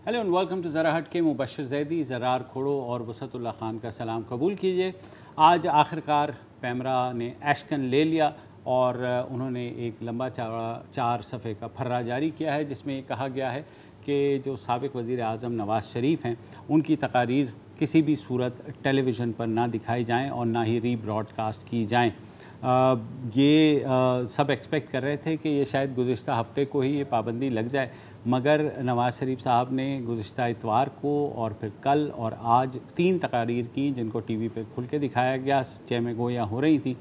Hello and welcome to ज़रा हट के। मुबशर ज़ैदी, ज़रार खोड़ो और वसतुल्लाह खान का सलाम कबूल कीजिए। आज आखिरकार पैमरा ने एक्शन ले लिया और उन्होंने एक लंबा चौड़ा 4 सफ़े का फर्रा जारी किया है, जिसमें कहा गया है कि जो साबिक़ वज़ीर आज़म नवाज़ शरीफ हैं उनकी तकारीर किसी भी सूरत टेलीविज़न पर ना दिखाई जाएँ और ना ही रीब्रॉडकास्ट की जाएँ। सब एक्सपेक्ट कर रहे थे कि ये शायद गुज़िश्ता हफ़्ते को ही ये पाबंदी लग जाए, मगर नवाज़ शरीफ साहब ने गुज़िश्ता इतवार को और फिर कल और आज 3 तकारीर की, जिनको टीवी पे खुल के दिखाया गया, जैमे गोया हो रही थी।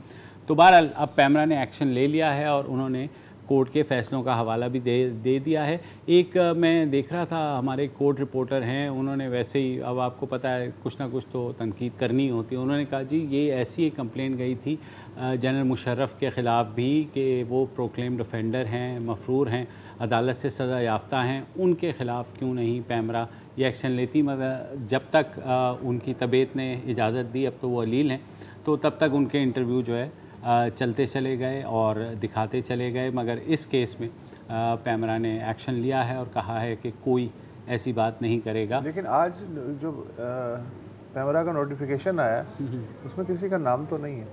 तो बहरहाल अब पैमरा ने एक्शन ले लिया है और उन्होंने कोर्ट के फ़ैसलों का हवाला भी दे दिया है। एक मैं देख रहा था, हमारे कोर्ट रिपोर्टर हैं, उन्होंने वैसे ही, अब आपको पता है कुछ ना कुछ तो तनकीद करनी होती है, उन्होंने कहा जी ये ऐसी एक कंप्लेंट गई थी जनरल मुशर्रफ के ख़िलाफ़ भी कि वो प्रोक्लेम्ड ऑफेंडर हैं, मफरूर हैं, अदालत से सज़ा याफ्ता हैं, उनके ख़िलाफ़ क्यों नहीं पैमरा ये एक्शन लेती। मगर जब तक उनकी तबीयत ने इजाज़त दी, अब तो वो अलील हैं, तो तब तक उनके इंटरव्यू जो है चलते चले गए और दिखाते चले गए। मगर इस केस में पैमरा ने एक्शन लिया है और कहा है कि कोई ऐसी बात नहीं करेगा। लेकिन आज जो पैमरा का नोटिफिकेशन आया उसमें किसी का नाम तो नहीं है।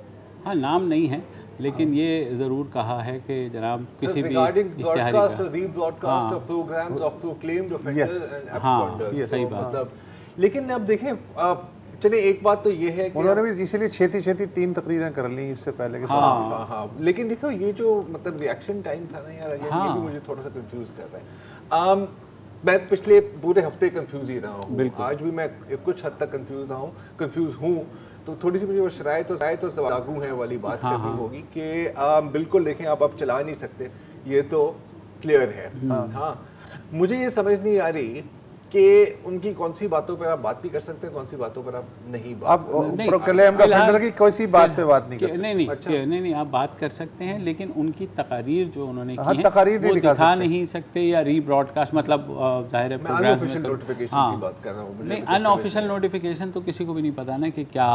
हाँ, नाम नहीं है, लेकिन ये ज़रूर कहा है कि जनाब किसी भी इश्तिहारी सही बात। लेकिन अब देखें, चलिए एक बात तो ये है कि उन्होंने भी इसीलिए छेती 3 तकरीरें कर ली इससे पहले के। हाँ, लेकिन देखो ये जो मतलब रिएक्शन टाइम था ना यार, ये भी मुझे थोड़ा सा कंफ्यूज कर रहा है। मैं पिछले पूरे हफ्ते कंफ्यूज ही रहा हूँ, आज भी मैं कुछ हद तक कंफ्यूज हूँ। तो थोड़ी सी मुझे वो शरायत तो लागू है वाली बात करनी होगी कि बिल्कुल देखें आप अब चला नहीं सकते, ये तो क्लियर है। हाँ, मुझे ये समझ नहीं आ रही कि उनकी कौन सी बातों पर आप बात भी कर सकते हैं, कौन सी बातों पर आप नहीं बात की कोई सी बात पे बात नहीं कर सकते। नहीं, आप बात कर सकते हैं, लेकिन उनकी तकारीर जो उन्होंने की है तकारीर वो दिखा नहीं सकते या रीब्रॉडकास्ट, मतलब जाहिर है प्रोग्राम में बात कर रहा हूं। नहीं, अनऑफिशियल नोटिफिकेशन तो किसी को भी नहीं पता ना कि क्या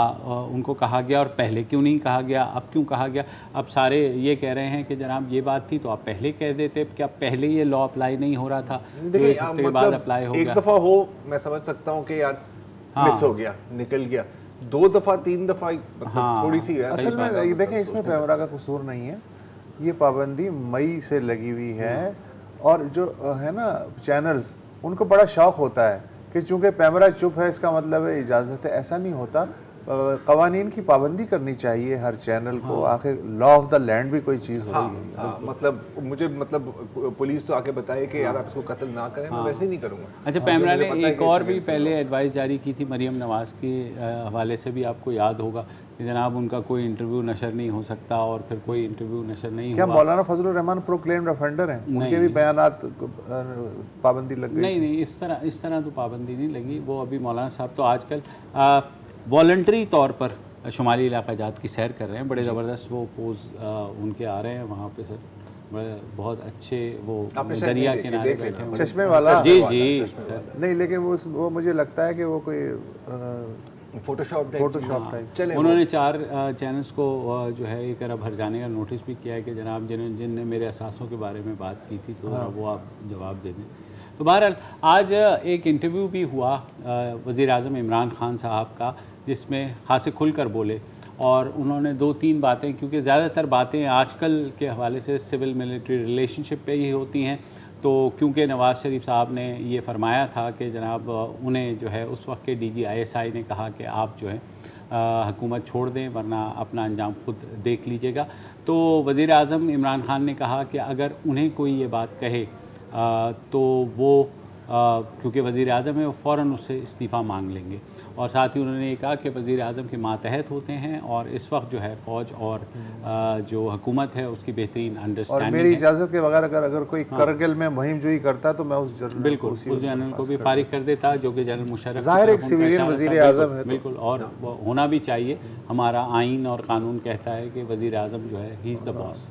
उनको कहा गया और पहले क्यों नहीं कहा गया, अब क्यों कहा गया। अब सारे ये कह रहे हैं कि जनाब ये बात थी तो आप पहले कह देते, क्या पहले ये लॉ अप्लाई नहीं हो रहा था, एक हफ्ते के बाद अप्लाई हो गया। हो मैं समझ सकता हूँ कि यार मिस हो गया, निकल गया, 2 दफ़ा 3 दफ़ा मतलब थोड़ी सी है। असल में देखें, इसमें पैमरा का कसूर नहीं है, ये पाबंदी मई से लगी हुई है और जो है ना चैनल्स, उनको बड़ा शौक होता है कि चूंकि पैमरा चुप है इसका मतलब है इजाज़त है। ऐसा नहीं होता, कवानीन की पाबंदी करनी चाहिए हर चैनल को। आखिर लॉ ऑफ द लैंड भी कोई चीज़ हो रही है। मतलब मुझे पुलिस तो आके बताए कि यार आप इसको कत्ल ना करें, मैं वैसे ही नहीं करूँगा। अच्छा, पैमरा ने एक और भी पहले एडवाइस जारी की थी मरियम नवाज़ के हवाले से भी, आपको याद होगा कि जनाब उनका कोई इंटरव्यू नशर नहीं हो सकता और फिर कोई इंटरव्यू नशर नहीं क्या मौलाना फजलुर रहमान प्रोक्लेम्ड ऑफेंडर हैं? उनके भी बयानात पाबंदी लग गई? नहीं, इस तरह तो पाबंदी नहीं लगी। वो अभी मौलाना साहब तो आजकल वॉलंटरी तौर पर शुमाली इलाका जात की सैर कर रहे हैं, बड़े ज़बरदस्त वो पोज उनके आ रहे हैं वहाँ पे सर, बड़े बहुत अच्छे वो दरिया किनारे बैठे हैं, चश्मे वाला। जी सर। नहीं, लेकिन वो मुझे लगता है कि वो कोई फोटोशॉप टाइप। उन्होंने 4 चैनल्स को जो है एक अरब हर जाने का नोटिस भी किया है कि जनाब जिनने मेरे असासों के बारे में बात की थी तो वो आप जवाब दे दें। तो बहरहाल आज एक इंटरव्यू भी हुआ वज़ीर आज़म इमरान खान साहब का, जिसमें खासे खुल कर बोले और उन्होंने 2-3 बातें, क्योंकि ज़्यादातर बातें आजकल के हवाले से सिविल मिलिट्री रिलेशनशिप पे ही होती हैं, तो क्योंकि नवाज़ शरीफ साहब ने ये फरमाया था कि जनाब उन्हें जो है उस वक्त के DG ISI ने कहा कि आप जो है हुकूमत छोड़ दें वरना अपना अंजाम खुद देख लीजिएगा। तो वज़ीर आज़म इमरान खान ने कहा कि अगर उन्हें कोई ये बात कहे तो वो क्योंकि वज़ीर आज़म है वो फ़ौरन उससे इस्तीफ़ा मांग लेंगे। और साथ ही उन्होंने ये कहा कि वज़ीर आज़म के मातहत होते हैं और इस वक्त जो है फ़ौज और जो हुकूमत है उसकी बेहतरीन अंडरस्टैंडिंग है। मेरी इजाज़त के बगैर अगर कोई करगिल में मुहिम जोई करता तो मैं उस जनरल बिल्कुल उस जनरल को भी फारिग कर देता, जो कि जनरल मुशर्रफ ज़ाहिर एक सिविलियन वज़ीर आज़म है। बिल्कुल, और होना भी चाहिए। हमारा आइन और कानून कहता है कि वज़ीर आज़म जो है ही इज़ द बॉस।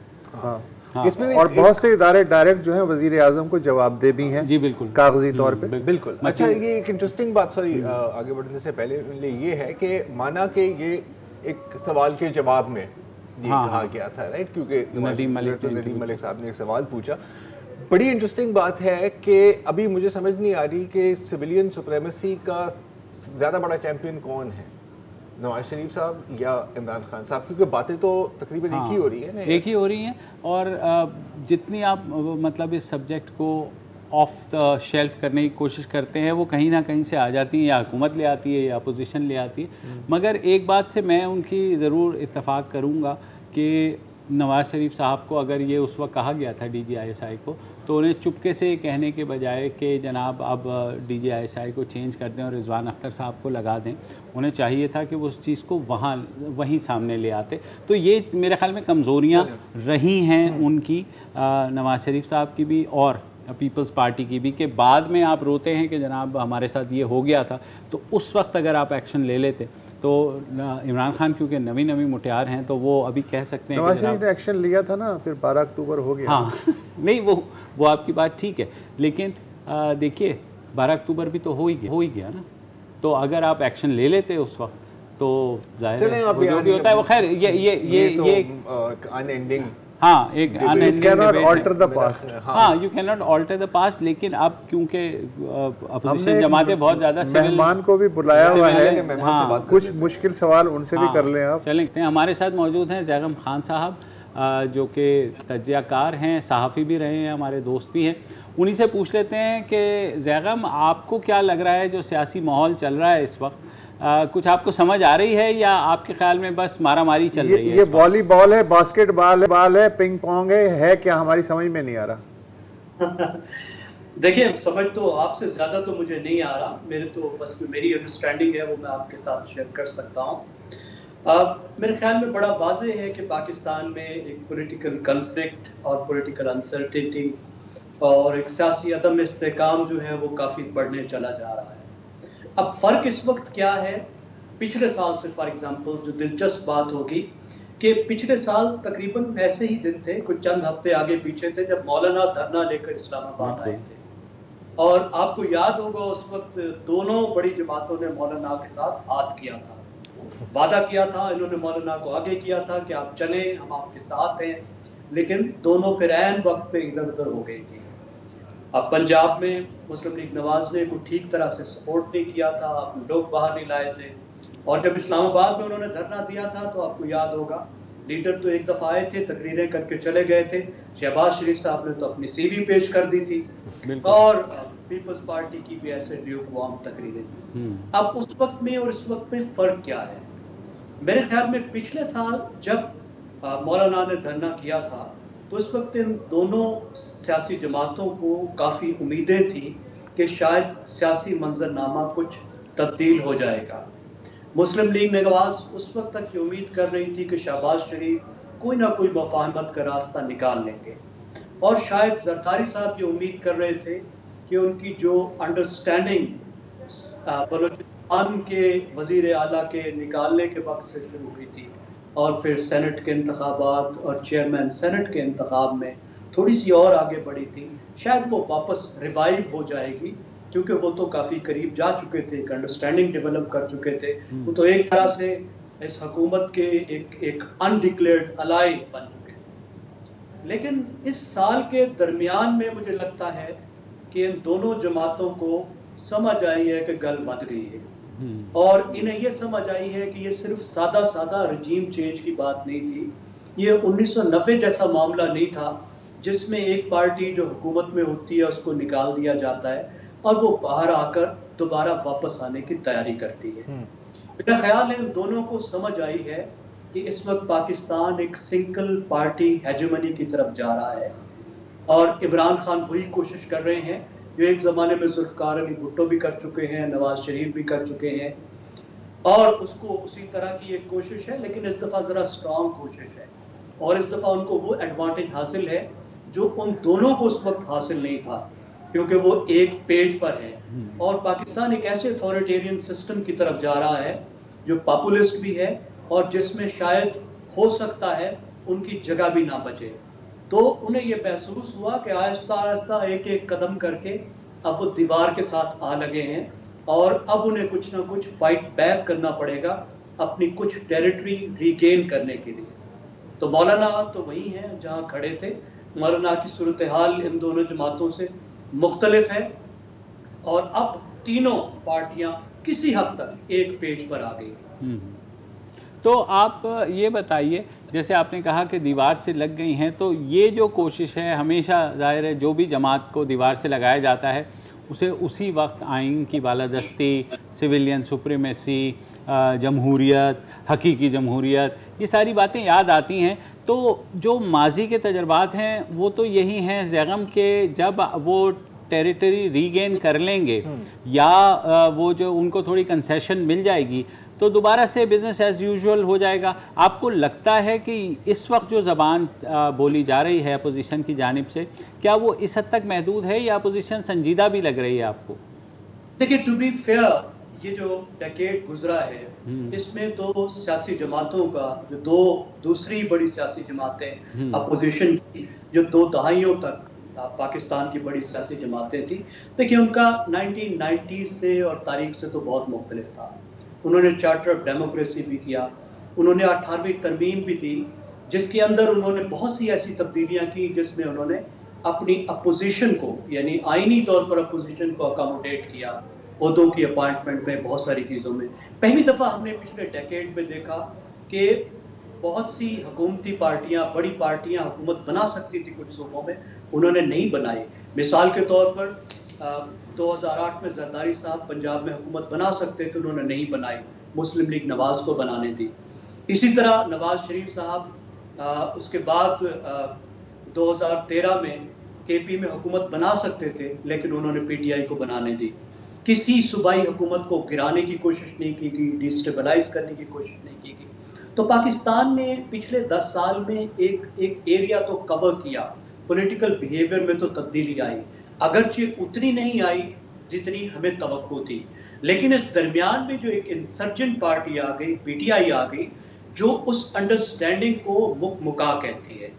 इसमें और बहुत से इदारे डायरेक्ट जो है वज़ीर आज़म को जवाबदेह भी हैं। जी बिल्कुल, कागजी तौर पे बिल्कुल। अच्छा, ये एक इंटरेस्टिंग बात, सॉरी आगे बढ़ने से पहले ये है कि माना कि ये एक सवाल के जवाब में ये कहा गया था, राइट, क्योंकि नदीम मलिक साहब ने एक सवाल पूछा, बड़ी इंटरेस्टिंग बात है कि अभी मुझे समझ नहीं आ रही कि सिविलियन सुप्रीमेसी का ज़्यादा बड़ा चैंपियन कौन है, नवाज शरीफ साहब या इमरान खान साहब, क्योंकि बातें तो तकरीबन एक ही हो रही है ना, एक ही हो रही हैं। और जितनी आप मतलब इस सब्जेक्ट को ऑफ द शेल्फ करने की कोशिश करते हैं वो कहीं ना कहीं से आ जाती हैं, या हुकूमत ले आती है या अपोजिशन ले आती है। मगर एक बात से मैं उनकी ज़रूर इत्तफाक करूँगा कि नवाज़ शरीफ साहब को अगर ये उस वक्त कहा गया था DGISI को, तो उन्हें चुपके से कहने के बजाय कि जनाब अब DGISI को चेंज कर दें और रिजवान अख्तर साहब को लगा दें, उन्हें चाहिए था कि वो उस चीज़ को वहीं सामने ले आते। तो ये मेरे ख्याल में कमज़ोरियाँ रही हैं उनकी, नवाज़ शरीफ साहब की भी और पीपल्स पार्टी की भी, कि बाद में आप रोते हैं कि जनाब हमारे साथ ये हो गया था, तो उस वक्त अगर आप एक्शन ले लेते तो इमरान खान क्योंकि नवी मुटियार हैं तो वो अभी कह सकते हैं नवाज शरीफ ने एक्शन लिया था ना, फिर 12 अक्टूबर हो गया। हाँ नहीं वो आपकी बात ठीक है, लेकिन देखिए 12 अक्टूबर भी तो हो ही गया ना। तो अगर आप एक्शन ले लेते उस वक्त तो जाहिर है जो भी होता है वो खैर ये अनएंडिंग, हाँ एक You cannot alter the past। हाँ you can not alter the past, लेकिन अब क्योंकि अपोजिशन जमातें बहुत ज़्यादा मेहमान को भी बुलाया हुआ है, हाँ, कुछ मुश्किल सवाल उनसे भी कर लें आप। चलें, हमारे साथ मौजूद हैं ज़ैगम खान साहब, जो कि तजज़ियाकार हैं, सहाफ़ी भी रहे हैं, हमारे दोस्त भी हैं। उन्हीं से पूछ लेते हैं कि ज़ैगम आपको क्या लग रहा है जो सियासी माहौल चल रहा है इस वक्त, कुछ आपको समझ आ रही है या आपके ख्याल में बस मारामारी चल रही है? ये वॉलीबॉल है, बास्केटबॉल है, पिंग पोंग है क्या, हमारी समझ में नहीं आ रहा। देखिए समझ तो आपसे ज़्यादा तो मुझे नहीं आ रहा, मेरी अंडरस्टैंडिंग है वो मैं आपके साथ शेयर कर सकता हूँ। मेरे ख्याल में बड़ा वाज़ेह है कि पाकिस्तान में एक पॉलिटिकल कन्फ्लिक्ट और पॉलिटिकल अनसर्टेनिटी और एक सियासी अदम इस्तेकाम जो है वो काफ़ी बढ़ने चला जा रहा है। अब फ़र्क इस वक्त क्या है पिछले साल से, फॉर एग्जांपल जो दिलचस्प बात होगी कि पिछले साल तकरीबन ऐसे ही दिन थे, कुछ चंद हफ्ते आगे पीछे थे, जब मौलाना धरना लेकर इस्लामाबाद आए थे। और आपको याद होगा उस वक्त दोनों बड़ी जमातों ने मौलाना के साथ हाथ किया था, वादा किया था, इन्होंने मौलाना को आगे किया था कि आप चलें, हम आपके साथ हैं, लेकिन दोनों फिर ऐन वक्त पे इधर उधर हो गई थी। अब पंजाब में मुस्लिम लीग नवाज ने को ठीक तरह से सपोर्ट नहीं किया था, लोग बाहर नहीं लाए थे, और जब इस्लामाबाद में उन्होंने धरना दिया था तो आपको याद होगा लीडर तो एक दफ़ा आए थे, तकरीरें करके चले गए थे। शहबाज शरीफ साहब ने तो अपनी CV पेश कर दी थी और पीपल्स पार्टी की भी ऐसे ल्यूकवार्म तकरीरें थी। अब उस वक्त में और इस वक्त में फ़र्क क्या है? मेरे ख्याल में पिछले साल जब मौलाना ने धरना किया था तो इस वक्त इन दोनों सियासी जमातों को काफ़ी उम्मीदें थी कि शायद सियासी मंजरनामा कुछ तब्दील हो जाएगा। मुस्लिम लीग नवाज उस वक्त तक ये उम्मीद कर रही थी कि शहबाज शरीफ कोई ना कोई मुफाहमत का रास्ता निकाल लेंगे, और शायद जरदारी साहब ये उम्मीद कर रहे थे कि उनकी जो अंडरस्टैंडिंग बलूचिस्तान के वज़ीर आला के निकालने के वक्त से शुरू हुई थी और फिर सेनेट के इंतखाबात और चेयरमैन सेनेट के इंतखाब में थोड़ी सी और आगे बढ़ी थी, शायद वो वापस रिवाइव हो जाएगी, क्योंकि वो तो काफ़ी करीब जा चुके थे, एक अंडरस्टैंडिंग डेवलप कर चुके थे। वो तो एक तरह से इस हुकूमत के एक अनडिक्लेयर्ड अलाई बन चुके थे। लेकिन इस साल के दरमियान में मुझे लगता है कि इन दोनों जमातों को समझ आई है कि गल बद गई है, और इन्हें ये समझ आई है कि ये सिर्फ सादा रजीम चेंज की बात नहीं थी, ये 1990 जैसा मामला नहीं था जिसमें एक पार्टी जो हुकूमत में होती है उसको निकाल दिया जाता है और वो बाहर आकर दोबारा वापस आने की तैयारी करती है। मेरा ख्याल है इन दोनों को समझ आई है कि इस वक्त पाकिस्तान एक सिंगल पार्टी हेजेमनी की तरफ जा रहा है, और इमरान खान वही कोशिश कर रहे हैं जो एक ज़माने में जुल्फ़िकार अली भुट्टो भी कर चुके हैं, नवाज शरीफ भी कर चुके हैं, और उसको उसी तरह की एक कोशिश है, लेकिन इस दफ़ा ज़रा स्ट्रॉन्ग कोशिश है, और इस दफ़ा उनको वो एडवांटेज हासिल है जो उन दोनों को उस वक्त हासिल नहीं था, क्योंकि वो एक पेज पर है। और पाकिस्तान एक ऐसे अथॉरिटेरियन सिस्टम की तरफ जा रहा है जो पॉपुलिस्ट भी है और जिसमें शायद हो सकता है उनकी जगह भी ना बचे। तो उन्हें ये महसूस हुआ कि आहिस्ता आहिस्ता एक एक कदम करके अब वो दीवार के साथ आ लगे हैं, और अब उन्हें कुछ ना कुछ फाइट बैक करना पड़ेगा अपनी कुछ टेरिटरी रीगेन करने के लिए। तो मौलाना तो वही हैं जहाँ खड़े थे, मौलाना की सूरत हाल इन दोनों जमातों से मुख्तलिफ है और अब तीनों पार्टियां किसी हद तक एक पेज पर आ गई। तो आप ये बताइए, जैसे आपने कहा कि दीवार से लग गई हैं, तो ये जो कोशिश है, हमेशा ज़ाहिर है जो भी जमात को दीवार से लगाया जाता है उसे उसी वक्त आइन की बालादस्ती, सिविलियन सुप्रीमेसी, जमहूरियत, हकीकी जमहूरियत, ये सारी बातें याद आती हैं। तो जो माजी के तजर्बात हैं वो तो यही हैं ज़ैगम के, जब वो टेरिटरी रीगेन कर लेंगे या वो जो उनको थोड़ी कंसेशन मिल जाएगी तो दोबारा से बिज़नेस एज़ यूजुअल हो जाएगा। आपको लगता है कि इस वक्त जो ज़बान बोली जा रही है अपोजिशन की जानिब से, क्या वो इस हद तक महदूद है या अपोजिशन संजीदा भी लग रही है आपको? देखिए, टू बी फेयर, ये जो डेकेड गुजरा है इसमें तो सियासी जमातों का जो दूसरी बड़ी सियासी जमातें अपोजिशन की जो 2 दहाइयों तक पाकिस्तान की बड़ी सियासी जमातें थी, देखिए उनका 1990 से और तारीख से तो बहुत मुख्तलिफ था। उन्होंने चार्टर ऑफ डेमोक्रेसी भी किया, उन्होंने 18वीं तरमीम भी दी, जिसके अंदर उन्होंने बहुत सी ऐसी तब्दीलियां की जिसमें उन्होंने अपनी अपोजिशन को, यानी आईनी तौर पर अपोजिशन को अकोमोडेट किया, ओहदों की अपॉइंटमेंट में, बहुत सारी चीज़ों में। पहली दफ़ा हमने पिछले डेकेड में देखा कि बहुत सी हुकूमती पार्टियां, बड़ी पार्टियां हुकूमत बना सकती थी कुछ सूबों में, उन्होंने नहीं बनाई। मिसाल के तौर पर 2008 में जरदारी साहब पंजाब में हुकूमत बना सकते थे, उन्होंने नहीं बनाई, मुस्लिम लीग नवाज को बनाने दी। इसी तरह नवाज शरीफ साहब उसके बाद 2013 में केपी में हुकूमत बना सकते थे, लेकिन उन्होंने पीटीआई को बनाने दी। किसी सूबाई हुकूमत को गिराने की कोशिश नहीं की गई, डिस्टेबलाइज करने की कोशिश नहीं की गई। तो पाकिस्तान ने पिछले 10 साल में एक एरिया तो कवर किया, पॉलिटिकल बिहेवियर में तो तब्दीली आई, अगरचे उतनी नहीं आई जितनी हमें तवक्को थी, लेकिन इस दरमियान में जो एक इंसर्जेंट पार्टी आ गई, पीटीआई आ गई, जो उस अंडरस्टैंडिंग को मुका कहती है,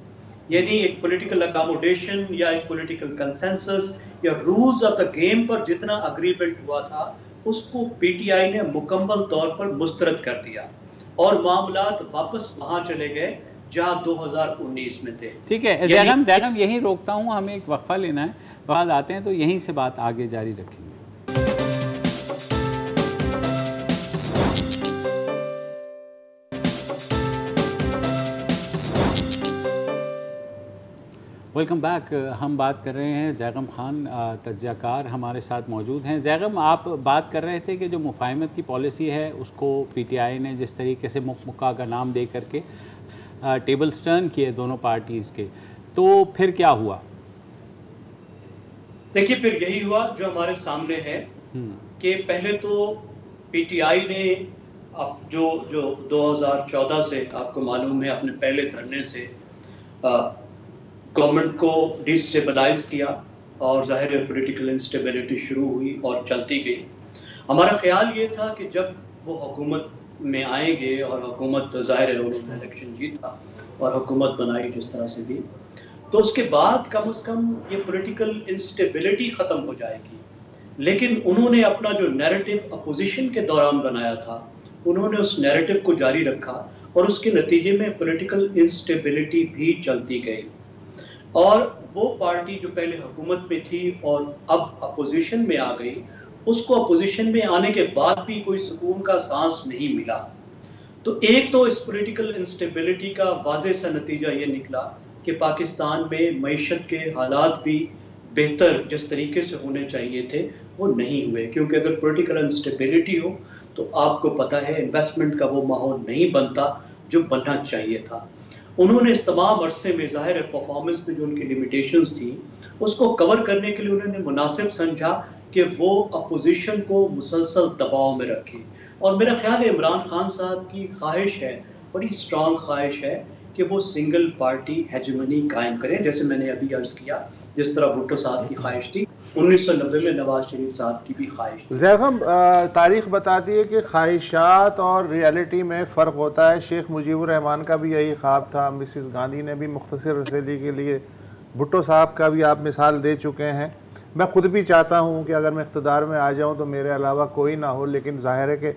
यानी एक पॉलिटिकल अकोमोडेशन या एक पॉलिटिकल कंसेंसस या रूल्स ऑफ द गेम पर जितना अग्रीमेंट हुआ था उसको पीटीआई ने मुकम्मल तौर पर मुस्तरद कर दिया और मामलात वापस वहां चले गए जहां 2019 में थे। ठीक है ज़ैगम, यहीं रोकता हूं, हमें एक वक्फा लेना है, बाद आते हैं तो यहीं से बात आगे जारी रखेंगे। Welcome back. हम बात कर रहे हैं ज़ैगम खान, तज्ज़ियाकार हमारे साथ मौजूद हैं। ज़ैगम, आप बात कर रहे थे कि जो मुफाहमत की पॉलिसी है उसको पीटीआई ने जिस तरीके से मुक्का का नाम दे करके टेबल्स टर्न किए दोनों पार्टीज़ के, तो फिर क्या हुआ? देखिए, फिर यही हुआ जो हमारे सामने है कि पहले तो पीटीआई ने अब जो 2014 से आपको मालूम है अपने पहले धरने से गवर्नमेंट को डिस्टेबलाइज किया और जाहिर है पॉलिटिकल इंस्टेबिलिटी शुरू हुई और चलती गई। हमारा ख्याल ये था कि जब वो हुकूमत में आएंगे और हुकूमत जाहिर है उन्होंने इलेक्शन जीता और हुकूमत बनाई जिस तरह से भी, तो उसके बाद कम से कम ये पॉलिटिकल इंस्टेबिलिटी ख़त्म हो जाएगी। लेकिन उन्होंने अपना जो नैरेटिव अपोजिशन के दौरान बनाया था, उन्होंने उस नैरेटिव को जारी रखा और उसके नतीजे में पॉलिटिकल इंस्टेबिलिटी भी चलती गई और वो पार्टी जो पहले हुकूमत में थी और अब अपोजिशन में आ गई, उसको अपोजिशन में आने के बाद भी कोई सुकून का सांस नहीं मिला। तो एक तो इस पॉलिटिकल इंस्टेबिलिटी का वाज़ेह सा नतीजा ये निकला कि पाकिस्तान में मईशत के हालात भी बेहतर जिस तरीके से होने चाहिए थे वो नहीं हुए, क्योंकि अगर पॉलिटिकल इंस्टेबिलिटी हो तो आपको पता है इन्वेस्टमेंट का वो माहौल नहीं बनता जो बनना चाहिए था। उन्होंने इस तमाम अरसे में ज़ाहिर है परफॉर्मेंस में जो उनकी लिमिटेशंस थी उसको कवर करने के लिए उन्होंने मुनासिब समझा कि वो अपोजिशन को मुसलसल दबाव में रखें। और मेरा ख्याल है इमरान खान साहब की ख्वाहिश है, बड़ी स्ट्रॉन्ग ख्वाहिश है कि वो सिंगल पार्टी हेजेमनी कायम करें, जैसे मैंने अभी अर्ज़ किया, जिस तरह भुट्टो साहब की ख्वाहिश थी, 1990 में नवाज शरीफ साहब की भी ख्वाहिश थी। ज़ैगम, तारीख़ बताती है कि ख्वाहिशात और रियलिटी में फ़र्क होता है। शेख मुजीबुर रहमान का भी यही ख्वाब था, मिसिस गांधी ने भी मुख्तसर रसीली के लिए, भुट्टो साहब का भी आप मिसाल दे चुके हैं। मैं ख़ुद भी चाहता हूँ कि अगर मैं इक़्तिदार में आ जाऊँ तो मेरे अलावा कोई ना हो, लेकिन ज़ाहिर है कि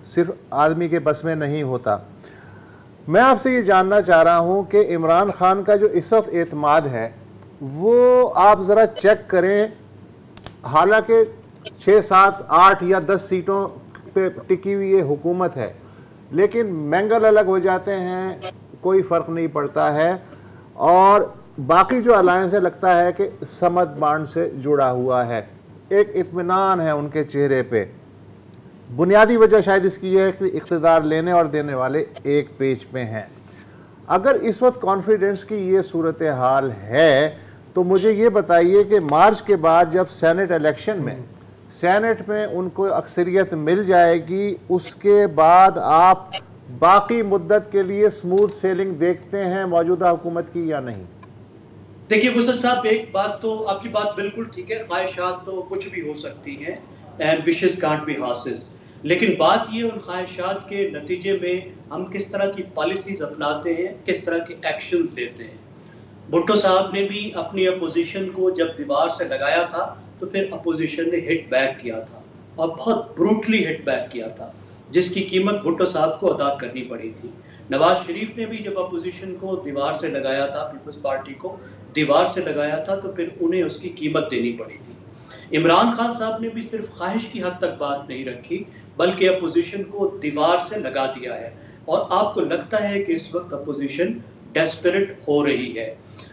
सिर्फ आदमी के बस में नहीं होता। मैं आपसे ये जानना चाह रहा हूँ कि इमरान खान का जो इस वक्त एतमाद है वो आप ज़रा चेक करें। हालांकि 6, 7, 8 या 10 सीटों पे टिकी हुई ये हुकूमत है, लेकिन मैंगल अलग हो जाते हैं, कोई फ़र्क नहीं पड़ता है। और बाकी जो अलायंस है लगता है कि समद बांड से जुड़ा हुआ है, एक इत्मीनान है उनके चेहरे पे। बुनियादी वजह शायद इसकी यह है कि इक़्तिदार लेने और देने वाले एक पेज पे हैं। अगर इस वक्त कॉन्फिडेंस की ये सूरत हाल है तो मुझे ये बताइए कि मार्च के बाद जब सेनेट इलेक्शन में सेनेट में उनको अक्सरियत मिल जाएगी, उसके बाद आप बाकी मुद्दत के लिए स्मूथ सेलिंग देखते हैं मौजूदा हुकूमत की या नहीं? देखिए गुजर साहब, एक बात तो आपकी बात बिल्कुल ठीक है, ख्वाहिशात तो कुछ भी हो सकती हैं, and wishes can't be horses, लेकिन बात ये उन ख्वाहिशात के नतीजे में हम किस तरह की पॉलिसीज अपनाते हैं, किस तरह के एक्शंस लेते हैं। भुट्टो साहब ने भी अपनी अपोजिशन को जब दीवार से लगाया था तो फिर अपोजिशन ने हिट बैक किया था और बहुत ब्रूटली हिट बैक किया था, जिसकी कीमत भुट्टो साहब को अदा करनी पड़ी थी। नवाज शरीफ ने भी जब अपोजिशन को दीवार से लगाया था, पीपल्स पार्टी को दीवार से लगाया था, तो फिर उन्हें उसकी कीमत देनी पड़ी थी। इमरान खान साहब ने भी सिर्फ ख्वाहिश की हद तक बात नहीं रखी, बल्कि अपोजिशन को दीवार से लगा दिया है। और आपको लगता है कि इस वक्त अपोजिशन डेस्परेट हो रही है।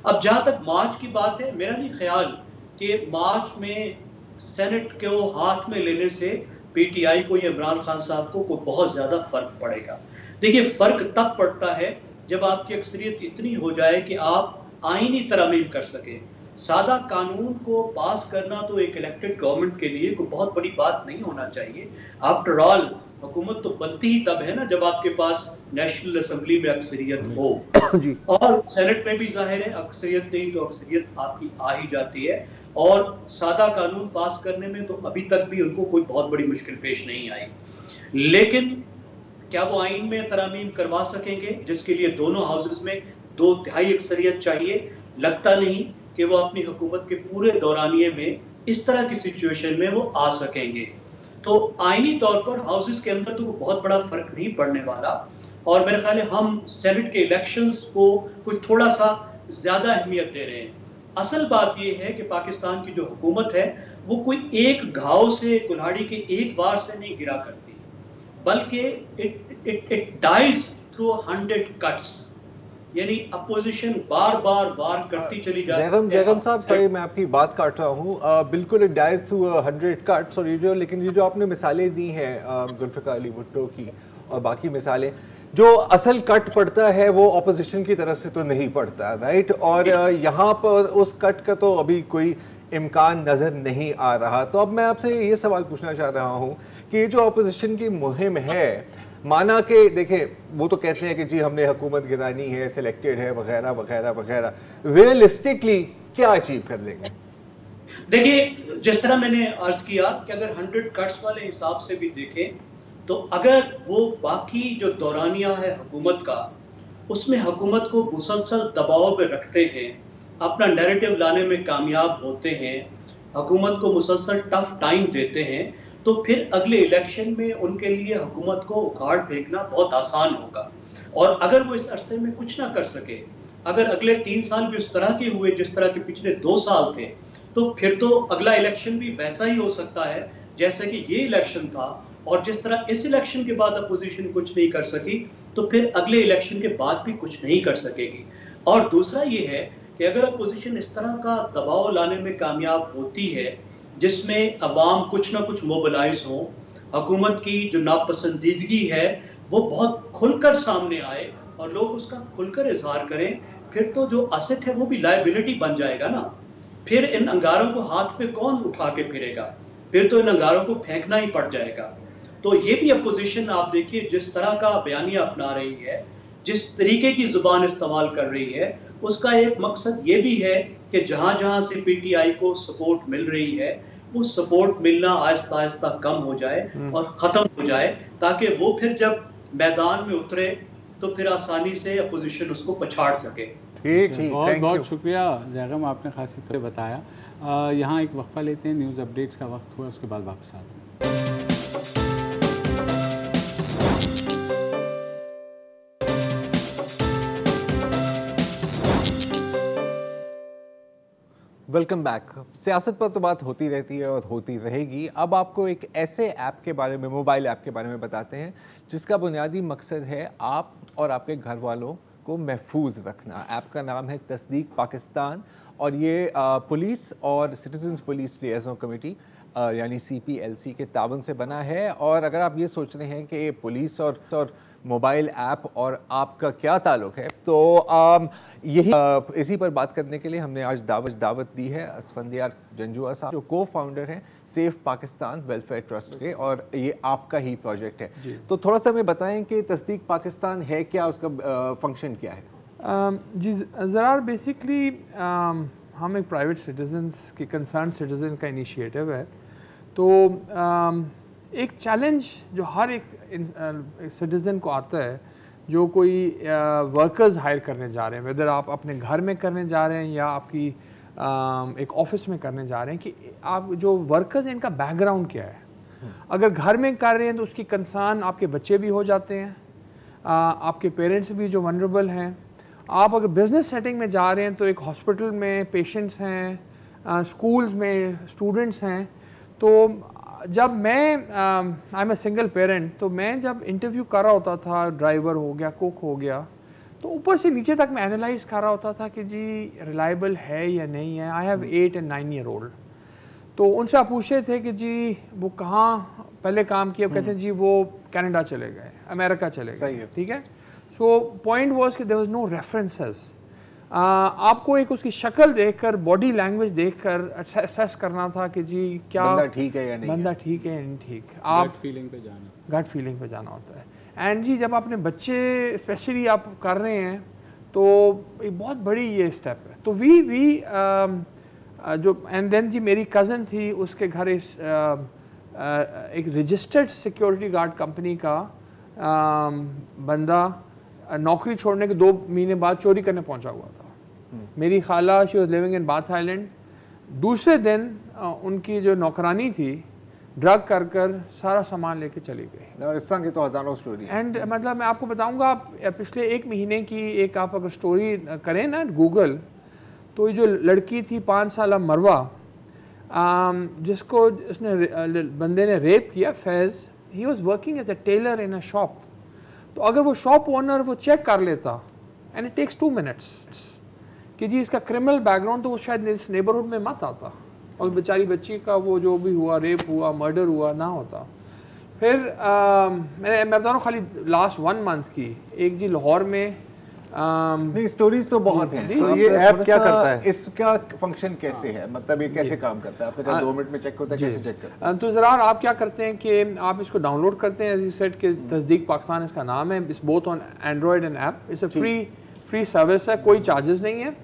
अब जहां तक मार्च की बात है, मेरा नहीं ख्याल कि मार्च में सेनेट को हाथ में लेने से पीटीआई को या इमरान खान साहब को कोई बहुत ज्यादा फर्क पड़ेगा। देखिए, फर्क तब पड़ता है जब आपकी अक्सरियत इतनी हो जाए कि आप आईनी तरमीम कर सके। सादा कानून को पास करना तो एक इलेक्टेड गवर्नमेंट के लिए कोई बहुत बड़ी बात नहीं होना चाहिए। आफ्टर ऑल हुकूमत तो बनती ही तब है ना जब आपके पास नेशनल असेंबली में अक्सरियत हो जी। और सेनेट में भी जाहिर है अक्सरियत नहीं तो अक्सरियत आपकी आ ही जाती है। और सादा कानून पास करने में तो अभी तक भी उनको कोई बहुत बड़ी मुश्किल पेश नहीं आई, लेकिन क्या वो आइन में तरमीम करवा सकेंगे जिसके लिए दोनों हाउसेस में 2/3 अक्सरियत चाहिए? लगता नहीं कि वो अपनी हुकूमत के पूरे दौरानिये में इस तरह की सिचुएशन में वो आ सकेंगे। तो आईनी तौर पर हाउसेस के अंदर तो बहुत बड़ा फर्क नहीं पड़ने वाला, और मेरे ख्याल है हम सेनेट के इलेक्शंस को कोई थोड़ा सा ज्यादा अहमियत दे रहे हैं। असल बात यह है कि पाकिस्तान की जो हुकूमत है वो कोई एक घाव से, कुल्हाड़ी के एक वार से नहीं गिरा करती, बल्कि इट डाइज थ्रू 100 कट्स, यानी अपोजिशन बार बार वार करती चली जाती है। जैगम साहब, सही मैं आपकी बात काट रहा हूँ, बिल्कुल इट डाइज थ्रू 100 कट्स। और लेकिन ये जो आपने मिसालें दी हैं जुल्फ़िकार अली भुट्टो की और बाकी मिसालें, जो असल कट पड़ता है वो ऑपोजिशन की तरफ से तो नहीं पड़ता, राइट? और यहाँ पर उस कट का तो अभी कोई इम्कान नज़र नहीं आ रहा। तो अब मैं आपसे ये सवाल पूछना चाह रहा हूँ कि ये जो ऑपोजिशन की मुहिम है, माना कि देखें वो तो कहते हैं कि जी हमने हुकूमत गिरानी है, सिलेक्टेड है, वगैरह वगैरह वगैरह, रियलिस्टिकली क्या अचीव कर लेंगे? देखिए, जिस तरह मैंने अर्ज किया कि अगर 100 कट्स वाले हिसाब से भी देखें तो अगर वो बाकी जो दौरानिया है हुकूमत का, उसमें हुकूमत को मुसलसल दबाव में रखते हैं, अपना नैरेटिव लाने में कामयाब होते हैं, हुकूमत को मुसलसल टफ टाइम देते हैं, तो फिर अगले इलेक्शन में उनके लिए हुकूमत को उखाड़ फेंकना बहुत आसान होगा। और अगर वो इस अरसे में कुछ ना कर सके, अगर अगले 3 साल भी उस तरह के हुए जिस तरह के पिछले 2 साल थे, तो फिर तो अगला इलेक्शन भी वैसा ही हो सकता है जैसे कि ये इलेक्शन था। और जिस तरह इस इलेक्शन के बाद अपोजिशन कुछ नहीं कर सकी, तो फिर अगले इलेक्शन के बाद भी कुछ नहीं कर सकेगी। और दूसरा ये है कि अगर अपोजिशन इस तरह का दबाव लाने में कामयाब होती है जिसमें अवाम कुछ ना कुछ मोबिलाइज हो, हुकूमत की जो नापसंदीदगी है वो बहुत खुलकर सामने आए और लोग उसका खुलकर इजहार करें, फिर तो जो असेट है वो भी लायबिलिटी बन जाएगा ना। फिर इन अंगारों को हाथ पे कौन उठा के फिरेगा? फिर तो इन अंगारों को फेंकना ही पड़ जाएगा। तो ये भी अपोजिशन आप देखिए जिस तरह का बयानिया अपना रही है, जिस तरीके की जुबान इस्तेमाल कर रही है, उसका एक मकसद ये भी है कि जहाँ जहाँ से पीटीआई को सपोर्ट मिल रही है वो सपोर्ट मिलना आहिस्ता आहिस्ता कम हो जाए और ख़त्म हो जाए, ताकि वो फिर जब मैदान में उतरे तो फिर आसानी से अपोजिशन उसको पछाड़ सके। ठीक, बहुत बहुत शुक्रिया जैगम, आपने खासी तरह बताया। यहाँ एक वक्फा लेते हैं, न्यूज़ अपडेट्स का वक्त हुआ, उसके बाद वापस आते हैं। Welcome back. सियासत पर तो बात होती रहती है और होती रहेगी। अब आपको एक ऐसे ऐप के बारे में, मोबाइल ऐप के बारे में बताते हैं जिसका बुनियादी मकसद है आप और आपके घर वालों को महफूज रखना। ऐप का नाम है तस्दीक पाकिस्तान और ये पुलिस और सिटीजन्स पुलिस लिएज़न कमेटी यानी CPLC के ताबन से बना है। और अगर आप ये सोच रहे हैं कि पुलिस और मोबाइल ऐप और आपका क्या ताल्लुक़ है, तो यही इसी पर बात करने के लिए हमने आज दावत दी है असफंदियार जंजुआ साहब, जो को-फाउंडर हैं सेफ पाकिस्तान वेलफेयर ट्रस्ट के, और ये आपका ही प्रोजेक्ट है। तो थोड़ा सा हमें बताएं कि तस्दीक पाकिस्तान है क्या, उसका फंक्शन क्या है? जी ज़रा बेसिकली हम एक प्राइवेट सिटीजन्स के कंसर्न सिटीज़न का इनिशिएटिव है। तो एक चैलेंज जो हर एक सिटीज़न को आता है, जो कोई वर्कर्स हायर करने जा रहे हैं, वेदर आप अपने घर में करने जा रहे हैं या आपकी एक ऑफिस में करने जा रहे हैं, कि आप जो वर्कर्स हैं इनका बैकग्राउंड क्या है। अगर घर में कर रहे हैं तो उसकी कंसर्न आपके बच्चे भी हो जाते हैं, आपके पेरेंट्स भी जो वनरेबल हैं। आप अगर बिज़नेस सेटिंग में जा रहे हैं तो एक हॉस्पिटल में पेशेंट्स हैं, स्कूल्स में स्टूडेंट्स हैं। तो जब मैं I am a single parent, तो मैं जब इंटरव्यू कर रहा होता था, ड्राइवर हो गया, कुक हो गया, तो ऊपर से नीचे तक मैं एनालाइज कर रहा होता था कि जी रिलायबल है या नहीं है। I have 8 and 9 year old। तो उनसे आप पूछे थे कि जी वो कहाँ पहले काम किया, कहते हैं जी वो कनाडा चले गए, अमेरिका चले गए, ठीक है। सो पॉइंट वाज कि देयर वाज नो रेफरेंसेस। आपको एक उसकी शक्ल देखकर, बॉडी लैंग्वेज देखकर असेस करना था कि जी क्या बंदा ठीक है या नहीं, बंदा ठीक है या नहीं ठीक। आप गट फीलिंग पे जाना होता है। एंड जी जब अपने बच्चे स्पेशली आप कर रहे हैं तो एक बहुत बड़ी ये स्टेप है। तो वी जो एंड देन जी मेरी कज़न थी, उसके घर इस एक रजिस्टर्ड सिक्योरिटी गार्ड कंपनी का बंदा नौकरी छोड़ने के 2 महीने बाद चोरी करने पहुंचा हुआ था। मेरी खाला, she was living in bath island. दूसरे दिन उनकी जो नौकरानी थी ड्रग कर सारा सामान लेके चली गई। और इस तरह की तो हज़ारों स्टोरी। एंड मतलब मैं आपको बताऊंगा, आप पिछले 1 महीने की एक आप अगर स्टोरी करें ना गूगल, तो ये जो लड़की थी 5 साल मरवा, जिसको उसने बंदे ने रेप किया, Faiz, he was working as a tailor in a shop. तो अगर वो शॉप ओनर वो चेक कर लेता, एंड इट टेक्स 2 minutes कि जी इसका क्रिमिनल बैकग्राउंड, तो वो शायद इस नेबरहुड में मत आता और बेचारी बच्ची का वो जो भी हुआ, रेप हुआ, मर्डर हुआ, ना होता। फिर मैं बता रहा हूँ खाली लास्ट 1 month की एक जी लाहौर में नहीं, स्टोरीज तो बहुत हैं। तो ये ऐप क्या करता है, इसका फंक्शन कैसे है, मतलब ये कैसे काम करता है? आपने कहा 2 मिनट में चेक होता है, कैसे चेक करता है? तो ज़रा आप क्या करते हैं कि आप इसको डाउनलोड करते हैं, सेट के तस्दीक पाकिस्तान इसका नाम है, इस both on Android and app. It's a free service है, कोई चार्जेस नहीं है।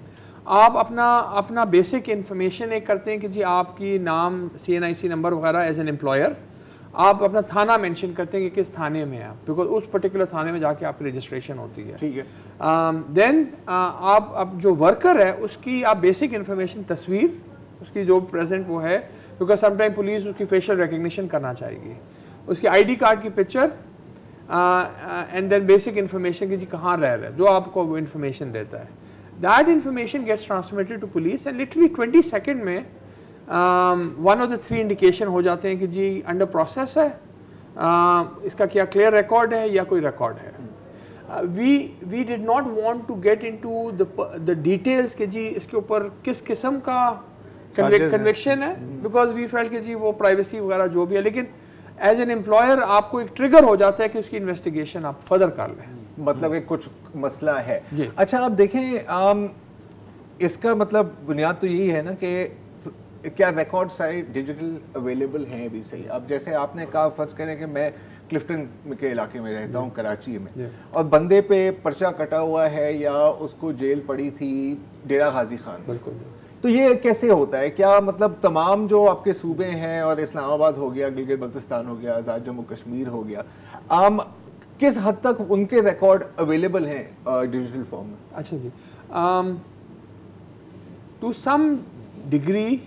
आप अपना बेसिक इन्फॉर्मेशन एक करते हैं कि जी आपकी नाम, CNIC नंबर वगैरह एज एन एम्प्लॉयर, आप अपना थाना मेंशन करते हैं कि किस थाने में आप, बिकॉज उस पर्टिकुलर थाने में जाके आपकी रजिस्ट्रेशन होती है, ठीक है। देन आप अब जो वर्कर है उसकी आप बेसिक इन्फॉर्मेशन, तस्वीर उसकी जो प्रेजेंट वो है, बिकॉज समटाइम पुलिस उसकी फेशियल रिकग्निशन करना चाहेगी, उसकी ID कार्ड की picture, and then basic information कि जी कहाँ रह रहे हैं, जो आपको वो इन्फॉर्मेशन देता है। That information gets transmitted to police and literally 20 second में 1 of the 3 इंडिकेशन हो जाते हैं कि जी अंडर प्रोसेस है, इसका क्या क्लियर रिकॉर्ड है या कोई रिकॉर्ड है। We did not want to get into the details कि जी इसके ऊपर किस किस्म का कन्विक्शन है, बिकॉज वी फेल्ट कि जी वो प्राइवेसी वगैरह जो भी है, लेकिन एज एन एम्प्लॉयर आपको एक ट्रिगर हो जाता है कि उसकी इन्वेस्टिगेशन आप फर्दर कर लें, मतलब एक कुछ मसला है। अच्छा, आप देखें इसका मतलब बुनियाद तो यही है ना कि क्या रिकॉर्ड सारे डिजिटल अवेलेबल हैं अभी सही? अब जैसे आपने कहा, फर्ज करें कि मैं क्लिफ्टन के इलाके में रहता हूँ, कराची में, और बंदे पे पर्चा कटा हुआ है या उसको जेल पड़ी थी डेरा गाजी खान, बिल्कुल, तो ये कैसे होता है? क्या मतलब तमाम जो आपके सूबे हैं, और इस्लामाबाद हो गया, गिलगित बल्तिस्तान हो गया, आज़ाद जम्मू कश्मीर हो गया, किस हद तक उनके रिकॉर्ड अवेलेबल हैं डिजिटल फॉर्म में? अच्छा जी, to some degree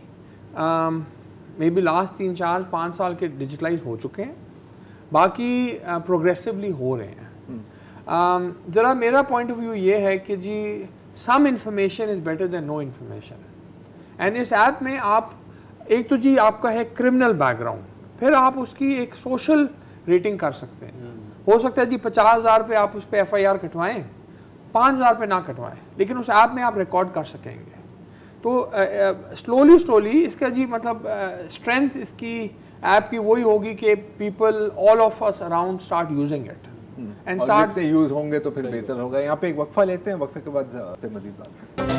maybe last 3, 4, 5 साल के डिजिटलाइज हो चुके हैं, बाकी प्रोग्रेसिवली हो रहे हैं। ज़रा मेरा पॉइंट ऑफ व्यू ये है कि जी some information is better than no information. And इस ऐप में आप एक तो जी आपका है क्रिमिनल बैकग्राउंड, फिर आप उसकी एक सोशल रेटिंग कर सकते हैं। हो सकता है जी 50,000 पे आप उस पर FIR कटवाएं, 5,000 पे ना कटवाएं, लेकिन उस ऐप में आप रिकॉर्ड कर सकेंगे। तो स्लोली इसका जी मतलब स्ट्रेंथ इसकी ऐप की वही होगी कि people all of us around start using it and start use होंगे तो फिर बेहतर होगा। यहाँ पे एक वक्फा लेते हैं, वक्फे के बाद पे मजीद बात करते हैं।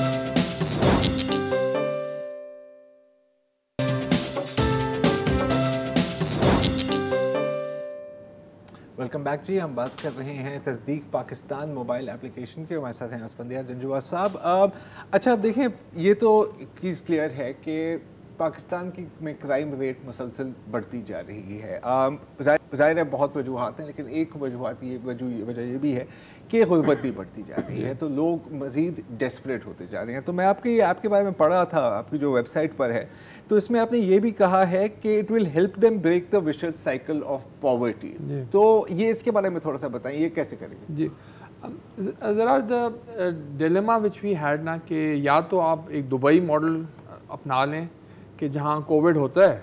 वेलकम बैक जी। हम बात कर रहे हैं तस्दीक पाकिस्तान मोबाइल एप्लीकेशन के। हमारे साथ हैं असफंदियार जंजुआ साहब। अच्छा, अब देखें, ये तो चीज़ क्लियर है कि पाकिस्तान की में क्राइम रेट मुसलसल बढ़ती जा रही है। ज़ाहिर है बहुत वजूहात हैं, लेकिन एक वजह ये भी है कि गुर्बत भी बढ़ती जा रही है, तो लोग मज़ीद डेस्परेट होते जा रहे हैं। तो मैं आपके बारे में पढ़ा था आपकी जो वेबसाइट पर है, तो इसमें आपने ये भी कहा है कि it will help them break the vicious cycle of poverty. तो ये इसके बारे में थोड़ा सा बताएं, ये कैसे करेंगे? जी, ज़रा the dilemma which we had ना कि या तो आप एक दुबई मॉडल अपना लें कि जहाँ कोविड होता है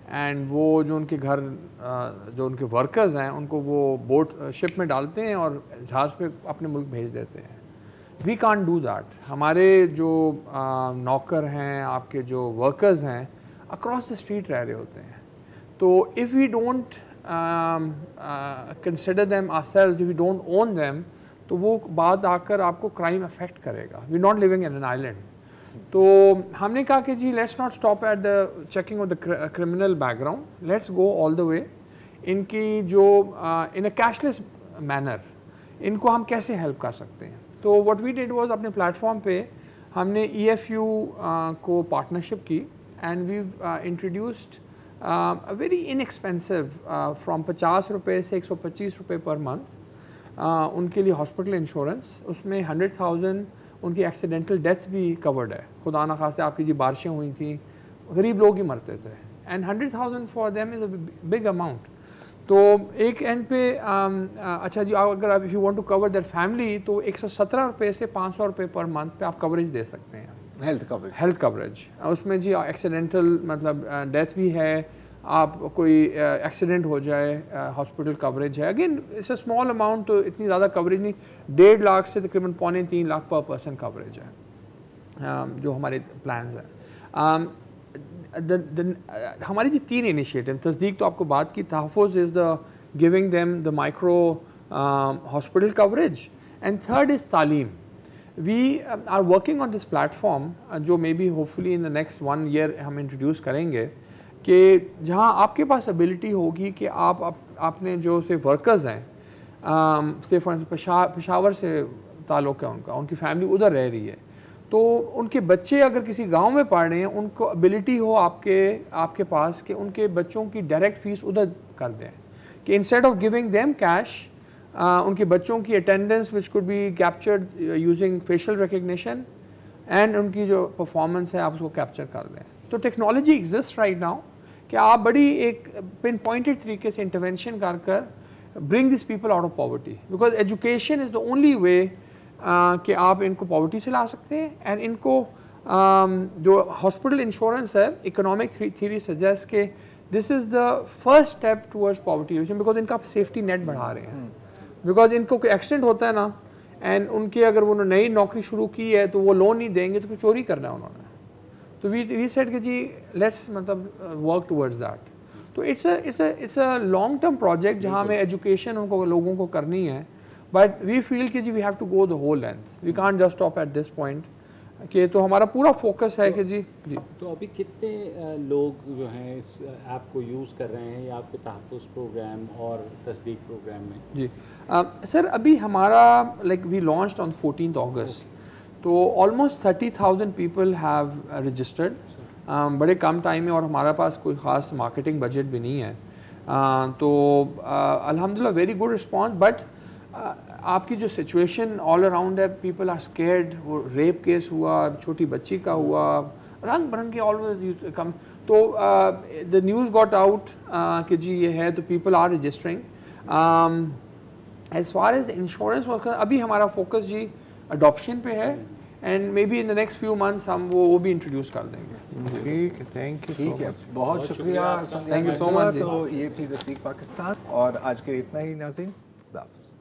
एंड वो जो उनके घर जो उनके वर्कर्स हैं उनको वो बोट शिप में डालते हैं और जहाज़ पे अपने मुल्क भेज देते हैं। We can't do that. हमारे जो नौकर हैं, आपके जो वर्कर्स हैं, अक्रॉस द स्ट्रीट रह रहे होते हैं। तो if we don't consider them ourselves, if we don't own them, तो वो बात आकर आपको क्राइम अफेक्ट करेगा। We not living in an island. तो हमने कहा कि जी let's not stop at the checking of the criminal background, let's go all the way. इनकी जो इन अ कैशलेस मैनर इनको हम कैसे हेल्प कर सकते हैं। तो व्हाट वी डिड वाज अपने प्लेटफॉर्म पे हमने EFU को पार्टनरशिप की and we introduced a very inexpensive from 50 रुपये से 125 रुपये पर मंथ उनके लिए हॉस्पिटल इंश्योरेंस। उसमें 100,000 उनकी एक्सीडेंटल डेथ भी कवर्ड है। खुदा ना खास्ते आपकी जी बारिशें हुई थी, गरीब लोग ही मरते थे, and 100,000 for them is a big amount. तो एक एंड पे अच्छा जी, अगर आप if you want to cover that family, तो 117 रुपये से 500 रुपये पर मंथ पे आप कवरेज दे सकते हैं, हेल्थ कवरेज। उसमें जी एक्सीडेंटल मतलब डेथ भी है, आप कोई एक्सीडेंट हो जाए हॉस्पिटल कवरेज है। Again it's a small amount, तो इतनी ज़्यादा कवरेज नहीं, 1.5 लाख से तकरीबन 2.25 लाख पर पर्सन कवरेज है जो हमारे प्लान्स हैं। हमारी जी 3 इनिशिएटिव, तस्दीक तो आपको बात की, तहफ़्फ़ुज़ is the giving them the micro hospital coverage, and third is तालीम। We are working on this platform जो maybe hopefully in the next 1 year हम इंट्रोड्यूस करेंगे, कि जहाँ आपके पास एबिलिटी होगी कि आपने जो से वर्कर्स हैं, से फॉर पेशावर से ताल्लुक़ है उनका, उनकी फैमिली उधर रह रही है, तो उनके बच्चे अगर किसी गांव में पढ़ रहे हैं, उनको एबिलिटी हो आपके पास कि उनके बच्चों की डायरेक्ट फ़ीस उधर कर दें, कि instead of giving them cash, उनके बच्चों की attendance which could be captured using facial recognition and उनकी जो परफॉर्मेंस है आप उसको कैप्चर कर दें। तो टेक्नोलॉजी एग्जिस्ट राइट नाउ कि आप बड़ी एक पिन पॉइंटेड तरीके से इंटरवेंशन कर bring this people out of poverty, because education is the only way कि आप इनको पॉवर्टी से ला सकते हैं। एंड इनको जो हॉस्पिटल इंश्योरेंस है, इकोनॉमिक थ्योरी सजेस्ट कि this is the first step towards poverty reduction, because इनका सेफ्टी नेट बढ़ा रहे हैं। बिकॉज इनको कोई एक्सीडेंट होता है ना, एंड उनके अगर वो नई नौकरी शुरू की है तो वो लोन नहीं देंगे, तो चोरी करना है उन्होंने। तो वी सेड कि जी लेट्स मतलब वर्क टुवर्ड्स दैट। तो it's a long term project जहाँ में एजुकेशन उनको लोगों को करनी है, बट वी फील कि जी we have to go the whole length, we can't just stop at this point कि तो हमारा पूरा फोकस है कि जी। तो अभी कितने लोग जो हैं इस ऐप को यूज़ कर रहे हैं या आपके तहफ़्फ़ुज़ प्रोग्राम और तस्दीक प्रोग्राम में? जी सर, अभी हमारा लाइक वी लॉन्च्ड ऑन 14 अगस्त, तो ऑलमोस्ट 30,000 पीपल हैव रजिस्टर्ड। बड़े कम टाइम में, और हमारे पास कोई ख़ास मार्केटिंग बजट भी नहीं है। तो अल्हम्दुलिल्लाह वेरी गुड रिस्पॉन्स, बट आपकी जो सिचुएशन ऑल अराउंड है, पीपल आर स्केर्ड। वो रेप केस हुआ, छोटी बच्ची का हुआ, रंग बिरंगे ऑलवेज कम। तो द न्यूज़ गॉट आउट कि जी ये है, तो people are registering. As far as insurance work, अभी हमारा फोकस जी अडॉप्शन पे है, and maybe in the next few months हम वो भी इंट्रोड्यूस कर देंगे। ठीक है, थैंक यू। ठीक है, बहुत शुक्रिया, थैंक यू सो मच। तो ये थी द स्पीक पाकिस्तान और आज के इतना ही नाज़रीन, खुदा हाफ़िज़।